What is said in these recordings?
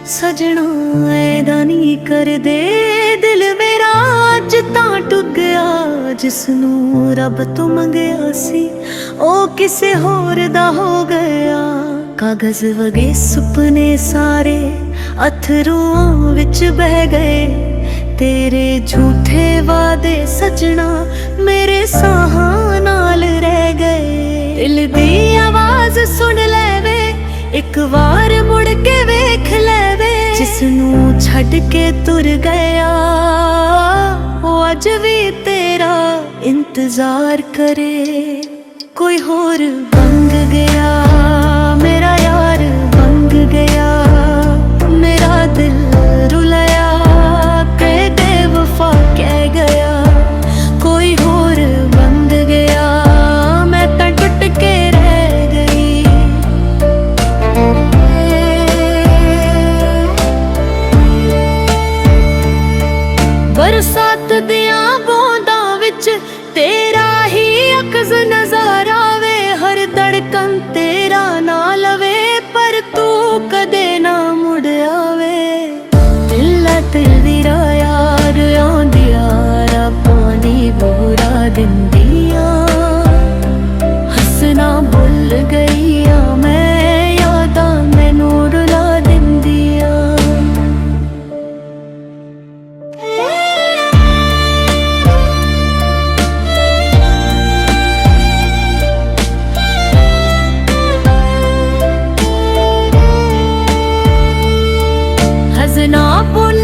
सजना ऐदा नहीं कर दे दिल मेरा अज तां टुट गया। जिसनू रब तो मंगया सी ओ किसे होर दा हो गया। कागज वगे सुपने सारे अथरूआं विच बह गए। तेरे झूठे वादे सजना मेरे साहां नाल रह गए। दिल दी आवाज सुन लेवे एक बार मुड़ के वेख लेवे। जिसनू छड़ के तुर गया वो अज भी तेरा इंतजार करे। कोई होर बंग गया मेरा यार बंग गया। मेरा दिल रुलाया के बेवफा कह गया। कोई होर बंग गया मैं तां टुट के रह गई। बरसात दियां बूंदां विच तेरा ही अक्स नज़र आवे। हर धड़कन तेरा ना लवे पर तू कदे ना मुड़ आवे। दिल दी यार आंदी यारा पानी बुरा दिंदिया। हसना भुल गई मैं यादां मैनू रुला दिंदिया। हसना भुल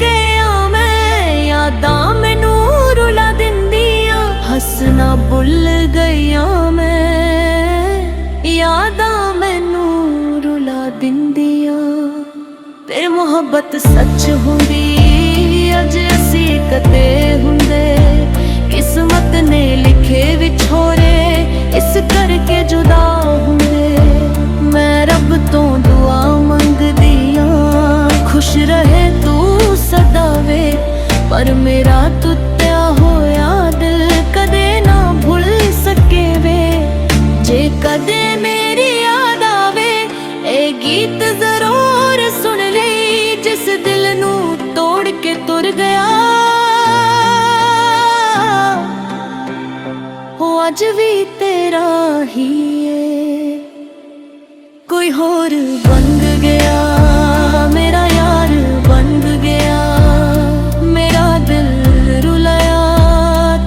गया मैं यादां मैनू रुला दिंदिया। हसना भुल गया मैं यादां मैनू रुला दिंदिया। तेरी मोहब्बत सच हुंदी अज असी कदे हुंदे। किस्मत ने लिखे विछोरे इस करके जुदा हुंदे। मैं रब तो दुआ मंगदी खुश रहे तू सदा वे। पर मेरा टुटिया होया दिल कदे ना भुल सके वे। जे कदे मेरी याद आवे ए गीत जरूर सुन ले। जिस दिल नू तोड़ के तुर गया वो अज भी तेरा ही है। कोई होर बंग गया मेरा यार बंग गया। मेरा दिल रुलाया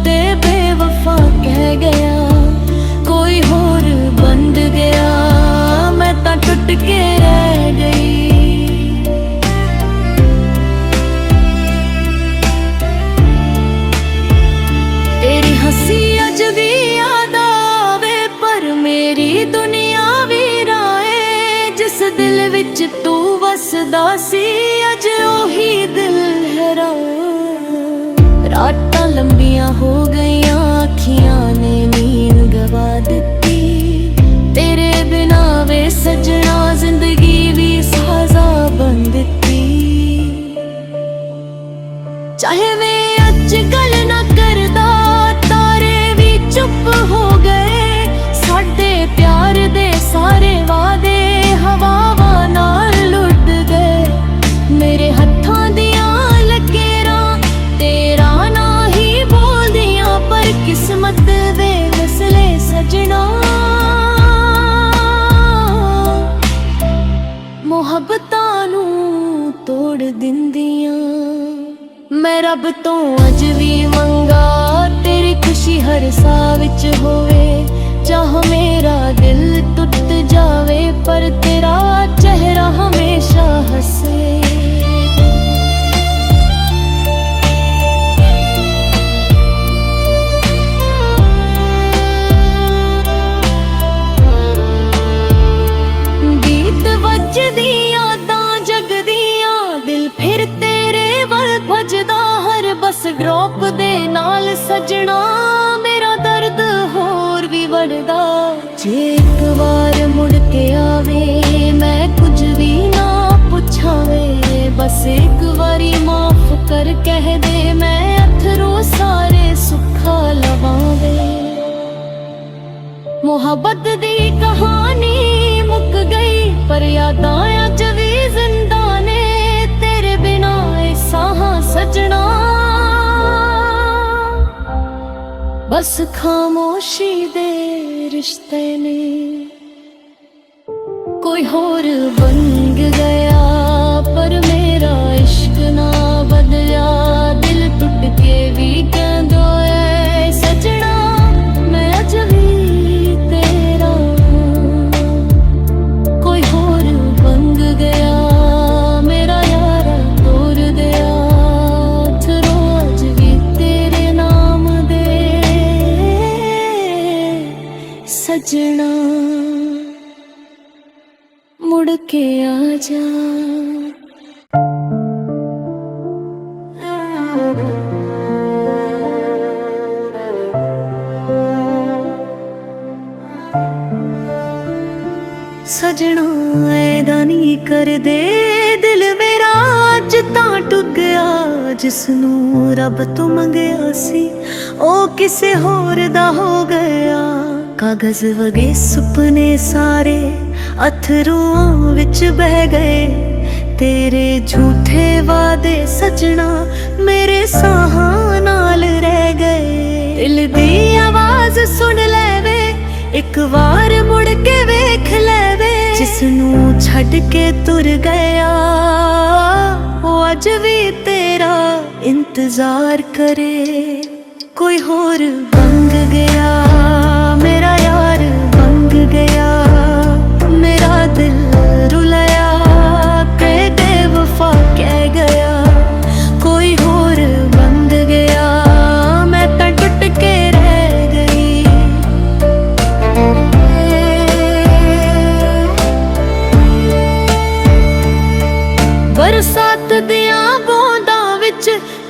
ते बेवफा कह गया। कोई होर बंद गया मैं तां टुट के रह गई। तेरी हंसी अज भी याद आवे पर मेरी दुनिया वीराए। जिस दिल विच तू वसदा सी अज ओही दिल हैरा। रातां लंबियां हो गईयां अखियां ने नींद गवा दित्ती। तेरे बिना वे सजना जिंदगी भी साजा बन दित्ती। चाहे वे अज गल ना करदा तारे भी चुप हो गए। साडे प्यार दे सारे वादे हवावां नाल लुट गए। मेरे हत्थां दियां लकीरां तेरा ना ही बोलदियां पर किस्मत दे वसले सजना मोहब्बतां नू तोड़ दिंदियां। मैं रब तो अज भी मंगा तेरी खुशी हर साह विच होवे। चाह मेरा दिल टुट जावे पर तेरा चेहरा हमेशा हंसे। गीत वजदी यादां जगदियां दिल फिर तेरे वल भजदा। हर बस ग्रोप दे नाल सजना मेरा दर्द होर भी बढ़दा। जे एक बार मुड़ के आवे मैं कुछ भी ना पुछावे। बस एक बारी माफ कर कह दे मैं अथरू सारे सुखा लवावे। ਮੁਹੱਬਤ ਦੀ ਕਹਾਣੀ ਮੁੱਕ ਗਈ, ਪਰ ਯਾਦਾਂ ਅੱਜ ਵੀ ਜ਼ਿੰਦਾ ਨੇ ਤੇਰੇ ਬਿਨਾ ਇਹ ਸਾਹਾਂ ਸਜਣਾ। ਬਸ ਖਾਮੋਸ਼ੀ ਦੇ ਰਿਸ਼ਤੇ ਨੇ कोई होर बन गया, पर मेरा इश्क ना बदला। दिल टूट के भी कहंदा ऐ सजना, मैं अज भी तेरा। कोई होर बन गया, मेरा यारा तोड़ दिया। थरो अज भी तेरे नाम दे सजना, मुड़ के आ जा। सजना ऐदा नहीं कर दे दिल मेरा, अज तां टुट गया। जिसनू रब तो मंगया सी ओ किसे होर दा हो गया। कागज वगे सुपने सारे अथरुआं विच बह गए, तेरे झूठे वादे सजना मेरे साहां नाल रह गए। दिल दी आवाज सुन लेवे एक बार, मुड़ के वेख लेवे। जिसनू छड़ के तुर गया वो अज भी तेरा इंतजार करे। कोई होर बन गया, मेरा यार बन गया। मेरा दिल रुलाया के बेवफा कह गया। कोई होर बन गया, मैं तां टुट के रह गई। बरसात दियां बूंदां विच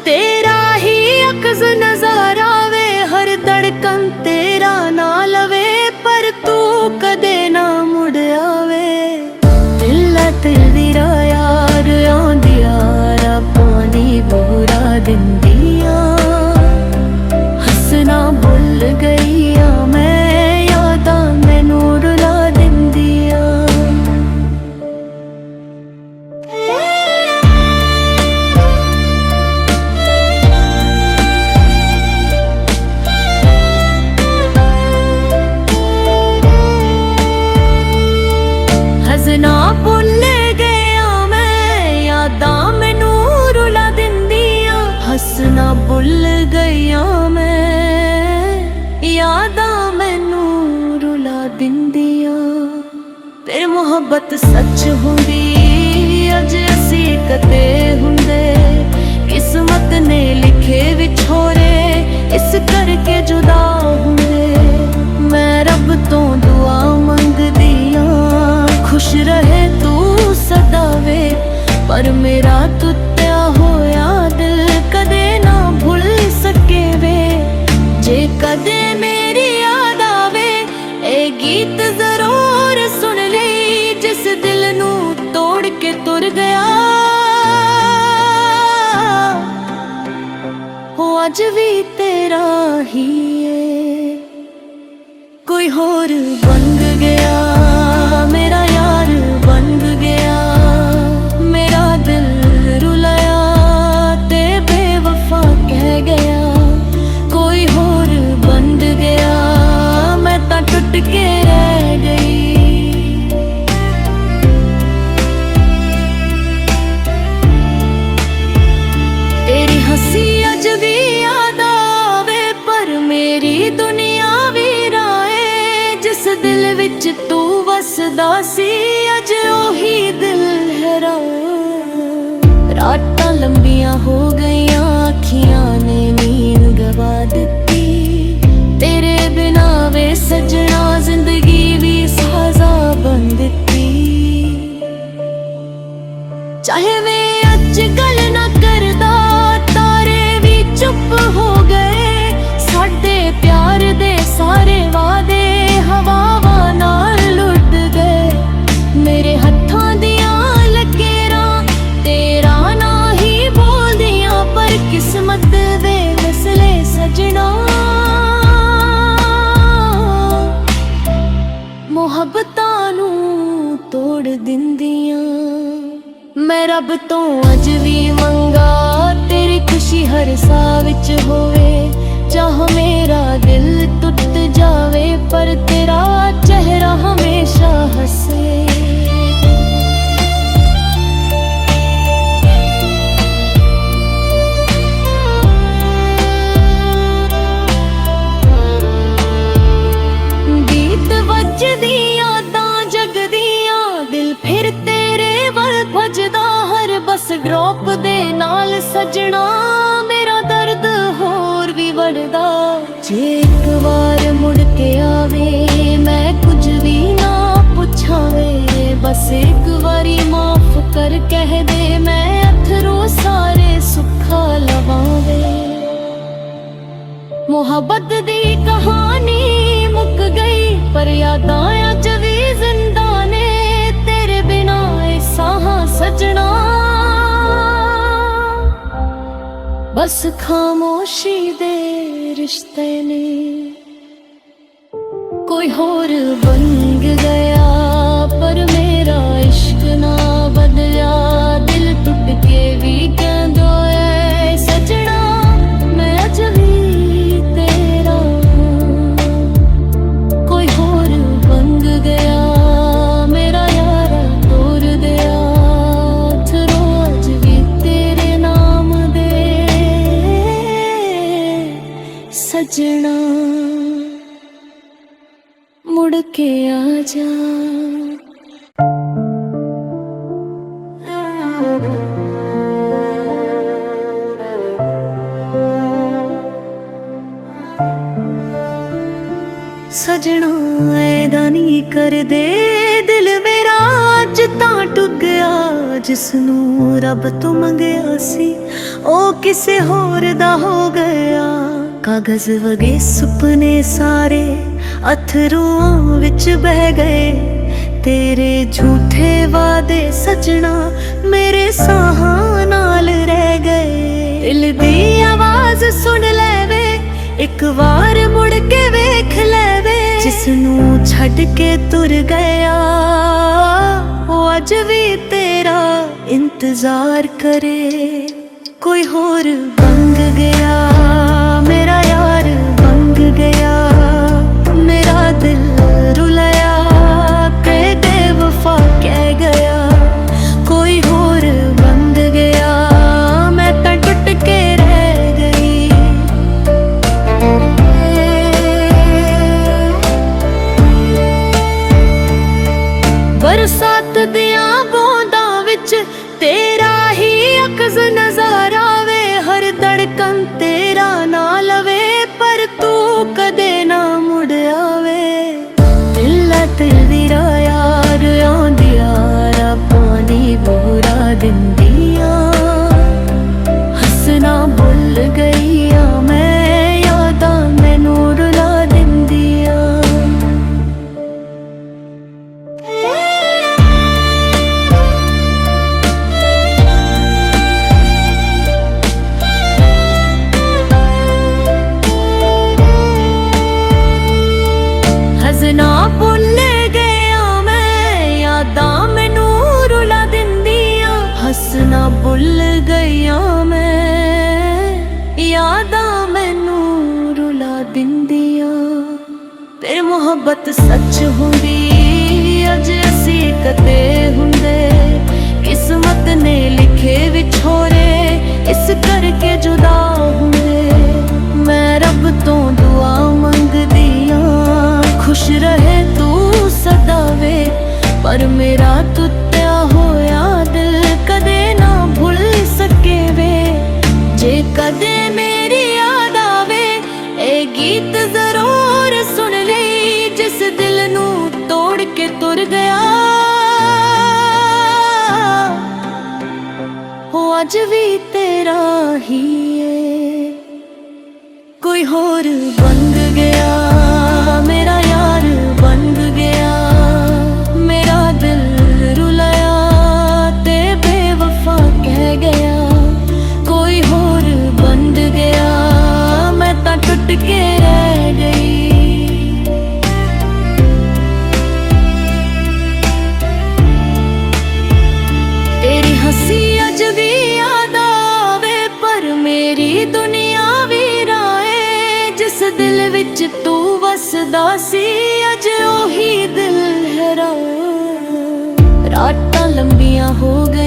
तेरा ही अक्स नज़र आवे। हर धड़कन तेरा ना लवे, पर तू कदे ना मुड़ आवे। दिल तेरा यार आंदी यारा पानी बुरा दिंदिया। हसना भुल गई मैं, यादां मैनू रुला दिंदिया। हसना भुल गया मैं, यादां मैनू रुला दिंदिया। हसना भुल गया मैं, यादां मैनू रुला दिंदिया। फिर मुहब्बत सच हुंदी अज असी कदे हुंदे। किस्मत ने लिखे विछोरे इस करके जुदा हुंदे। मैं रब तो दुआ मंगदी आं, खुश रहे तू सदा वे। पर मेरा तुत्या होया दिल कदे ना भुल सके वे। जे कदे मेरी याद आवे ए गीत जरूर सुन ले। जिस दिल नू तोड़ के तुर गया हो अज भी तेरा ही है। कोई होर बन गया, मेरा यार बन गया। मेरा दिल रुलाया ते बेवफा कह गया। कोई होर बन गया, मैं तां टुट के रह गई। तेरी हंसी अज भी याद आवे, पर मेरी दुनिया भी राए। जिस दिल विच तू वसदा सी अज ओही दिल हैरा। रातां लंबियां हो गईयां, अखियां ने नींद गवा दित्ती। तेरे बिना वे सजना जिंदगी भी साजा बन दित्ती। चाहे वे अज गल ना करदा, तारे भी चुप हो गए। साडे प्यार दे सारे वादे हवावां नाल लुट गए। मेरे हत्थां दियां लकीरां तेरा ना ही बोलदियां ਮੁਹੱਬਤਾਂ ਨੂੰ ਤੋੜ ਦਿੰਦੀਆਂ। ਮੈਂ ਰੱਬ ਤੋਂ ਅੱਜ ਵੀ ਮੰਗਾ ਤੇਰੀ ਖੁਸ਼ੀ ਹਰ ਸਾਹ ਵਿੱਚ ਹੋਵੇ। ਚਾਹ ਮੇਰਾ ਦਿਲ ਟੁੱਟ ਜਾਵੇ ਪਰ ਤੇਰਾ ਚਿਹਰਾ ਹਮੇਸ਼ਾ ਹੱਸੇ। ਗੀਤ ਵੱਜਦੀਆਂ ਤਾਂ ਜਗਦੀਆਂ ਦਿਲ ਫਿਰ ਤੇਰੇ ਵੱਲ ਭੱਜਦਾ। ਹਰ ਬਸ ਡ੍ਰੌਪ ਦੇ ਨਾਲ ਸਜਣਾ ਮੇਰਾ ਦਰਦ ਹੋਰ ਵੀ ਵੱਧਦਾ। ਜੇ ਇੱਕ ਵਾਰ ਮੁੜ ਕੇ ਆਵੇ ਮੈਂ ਕੁਝ ਵੀ ਨਾ ਪੁੱਛਾਵੇ। ਬਸ ਇੱਕ ਵਾਰੀ ਮਾਫ ਕਰ ਕਹਿ ਦੇ ਮੈਂ ਅਥਰੂ ਸਾਰੇ ਸੁੱਖਾ ਲਵਾਵੇ। ਮੁਹੱਬਤ ਦੀ ਕਹਾਣੀ ਮੁੱਕ ਗਈ ਪਰ ਯਾਦਾਂ ਅੱਜ ਵੀ ਜ਼ਿੰਦਾ ਨੇ। ਤੇਰੇ ਬਿਨਾ ਇਹ ਸਾਹਾਂ ਸਜਣਾ ਬਸ ਖਾਮੋਸ਼ੀ ਦੇ ਰਿਸ਼ਤੇ ਨੇ। ਕੋਈ ਹੋਰ ਬਣ ਗਿਆ ਪਰ ਮੇਰਾ ਇਸ਼ਕ ਨਾ ਬਦਲਿਆ। ਦਿਲ ਟੁੱਟ ਕੇ ਵੀ ਕਹਿੰਦਾ ਏ ਸਜਣਾ ਮੈਂ ਅੱਜ ਵੀ ਤੇਰਾ। ਕੋਈ ਹੋਰ ਬਣ ਗਿਆ ਮੇਰਾ ਯਾਰ ਤੋਰ ਦਿਆ। ਥਰੋ ਅੱਜ ਵੀ ਤੇਰੇ ਨਾਮ ਦੇ ਸਜਣਾ ਮੁੜ ਕੇ ਆ ਜਾ। ਸਜਣਾ ਐਦਾ ਨਹੀਂ ਕਰਦੇ ਦਿਲ ਮੇਰਾ ਅੱਜ ਤਾਂ ਟੁੱਟ ਗਿਆ। ਜਿਸਨੂੰ ਰੱਬ ਤੋਂ ਮੰਗਿਆ ਸੀ ਉਹ ਕਿਸੇ ਹੋਰ ਦਾ ਹੋ ਗਿਆ। ਕਾਗਜ਼ ਵਗੇ ਸੁਪਨੇ ਸਾਰੇ ਅਥਰੂਆਂ ਵਿੱਚ ਬਹਿ ਗਏ। ਤੇਰੇ ਝੂਠੇ ਵਾਦੇ ਸਜਣਾ ਮੇਰੇ ਸਾਹਾਂ ਨਾਲ ਰਹਿ ਗਏ। ਦਿਲ ਦੀ ਆਵਾਜ਼ ਸੁਣ ਲੈਵੇ ਇੱਕ ਵਾਰ ਮੁੜ ਕੇ ਵੇਖ ਲੈਵੇ। ਜਿਸਨੂੰ ਛੱਡ ਕੇ ਤੁਰ ਗਿਆ ਉਹ ਅੱਜ ਵੀ ਤੇਰਾ ਇੰਤਜ਼ਾਰ ਕਰੇ। ਕੋਈ ਹੋਰ ਬਣ ਗਿਆ ਮੇਰਾ ਯਾਰ ਬਣ ਗਿਆ। ਮੇਰਾ ਦਿਲ ਰੁਲਾਇਆ ਤੇ ਬੇਵਫਾ ਕਹਿ ਗਿਆ। ਕੋਈ ਹੋਰ ਬਣ ਗਿਆ ਮੈਂ ਤਾਂ ਟੁੱਟ ਕੇ ਰਹਿ ਗਈ। ਬਰਸਾਤ ਦੀਆਂ ਬੂੰਦਾਂ ਵਿੱਚ ਤੇਰਾ ਹੀ ਅਕਸ ਨਜ਼ਰ ਆਵੇ। ਹਰ ਧੜਕਨ ਤੇਰਾ ਨਾ ਲਵੇ ਪਰ ਤੂੰ ਕਦੇ ਨਾ ਮੁੜ ਆਵੇ। ਦਿਲਾਂ ਤੇ ਵੀਰਾ ਯਾਰ ਆਉਂਦੀਆਂ ਪਾਣੀ ਬੁਰਾ ਦਿੰਦੀਆਂ। ਹੱਸਣਾ ਭੁੱਲ ਗਈਆਂ ਮੈਂ ਯਾਦਾਂ ਮੈਨੂੰ ਰੁਲਾ ਦਿੰਦੀਆਂ। ਹੱਸਣਾ ਭੁੱਲ ਗਿਆ ਮੈਂ ਯਾਦਾਂ ਮੈਨੂੰ ਰੁਲਾ ਦਿੰਦੀਆਂ। ਹੱਸਣਾ ਭੁੱਲ ਗਈਆਂ ਮੈਂ ਯਾਦਾਂ ਮੈਨੂੰ ਰੁਲਾ ਦਿੰਦੀਆਂ। ਫਿਰ ਮੁਹੱਬਤ ਸੱਚ ਹੁੰਦੀ ਅੱਜ ਅਸੀਂ ਕਦੇ ਹੁੰਦੇ। ਕਿਸਮਤ ਨੇ ਲਿਖੇ ਵਿਛੋੜੇ ਇਸ ਕਰਕੇ ਜੁਦਾ ਹੁੰਦੇ। ਮੈਂ ਰੱਬ ਤੋਂ ਦੁਆ ਮੰਗਦੀ ਆਂ ਖੁਸ਼ ਰਹੇ ਤੂੰ ਸਦਾ ਵੇ। ਪਰ ਮੇਰਾ ਟੁੱਟਿਆ ਹੋਇਆ ਦਿਲ ਕਦੇ ਨਾ ਭੁੱਲ ਸਕੇ ਵੇ। ਜੇ ਕਦੇ ਮੇਰੀ ਯਾਦ ਆਵੇ ਇਹ ਗੀਤ ਜ਼ਰੂਰ ਸੁਣ ਲਈ। ਜਿਸ ਦਿਲ ਨੂੰ ਤੋੜ ਕੇ ਤੁਰ ਗਿਆ ਉਹ ਅੱਜ ਵੀ ਤੇਰਾ ਹੀ ਏ। ਕੋਈ ਹੋਰ ਬਣ ਗਿਆ ਮੇਰਾ ਯਾਰ ਬਣ ਗਿਆ। ਮੇਰਾ ਦਿਲ ਰੁਲਾਇਆ ਤੇ ਬੇਵਫਾ ਕਹਿ ਗਿਆ। ਕੋਈ ਹੋਰ ਬਣ ਗਿਆ ਮੈਂ ਤਾਂ ਟੁੱਟ ਕੇ ਰਹਿ ਗਈ। ਦਿਲ ਵਿੱਚ ਤੂੰ ਵਸਦਾ ਸੀ, ਅੱਜ ਉਹੀ ਦਿਲ ਹੈਰਾਨ। ਰਾਤਾਂ ਲੰਬੀਆਂ ਹੋ ਗਈਆਂ